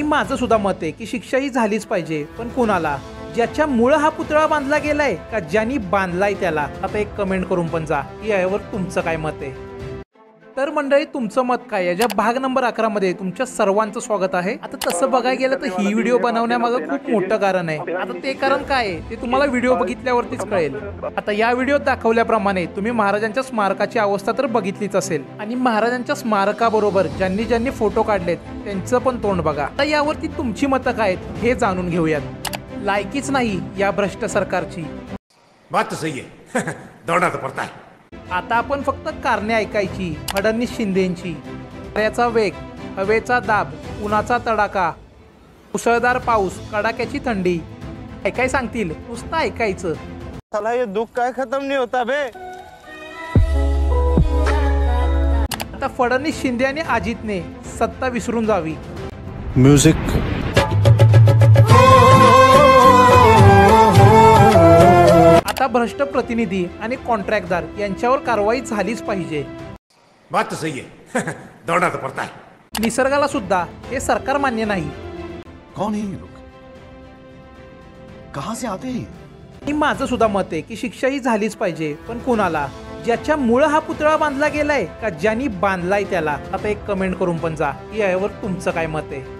माझं सुद्धा मत आहे की शिक्षा ही झालीच पाहिजे, पण कोणाला? ज्याच्यामुळे हा पुतळा बांधला गेलाय का ज्यांनी बांधलाय त्याला? आता एक कमेंट करून पण जा की यावर तुमचं काय मत आहे. तर मंडळी, तुमचं मत काय? याच्या भाग नंबर 11 मध्ये तुमच्या सर्वांचं स्वागत आहे. आता तसं बघायला गेलं तर ही व्हिडिओ बनवण्यामागे खूप मोठं कारण आहे. आता ते कारण काय आहे ते तुम्हाला व्हिडिओ बघितल्यावरतीच कळेल. आता या व्हिडिओत दाखवल्याप्रमाणे तुम्ही महाराजांच्या स्मारकाची अवस्था तर बघितलीच असेल, आणि महाराजांच्या स्मारकाबरोबर ज्यांनी ज्यांनी फोटो काढलेत त्यांचं पण तोंड बघा. आता यावरती तुमची मतं काय आहेत हे जाणून घेऊयात. लायकीच नाही या भ्रष्ट सरकारची. बात तो सही है. दौड़ना तो पड़ता है. आता आपण फक्त कारणे ऐकायची. फडणवीस शिंदेची. वाऱ्याचा वेग, हवेचा दाब, उन्हाचा तडाखा, मुसळधार पाऊस, कडाक्याची थंडी. काय सांगतील नुसतं ऐकायचं. साला ये दुख काय खत्म नहीं होता बे. आता फडणवीस शिंदे आणि अजितने सत्ता विसरून जावी. म्युझिक. आता भ्रष्ट प्रतिनिधी आणि कॉन्ट्रॅक्टदार यांच्यावर कारवाई झालीच पाहिजे. बात तो सही है. दौड़ना तो पड़ता है. निसर्गाला सुद्धा हे सरकार मान्य नाही. कौन है ये लोग? कहां से आते हैं? आणि माझं सुद्धा मत आहे की शिक्षा ही झालीच पाहिजे, पण कोणाला? ज्याच्यामुळे हा पुतळा बांधला गेलाय का ज्यांनी बांधलाय त्याला? आता एक कमेंट करून पण जा की यावर तुमचं काय मत आहे.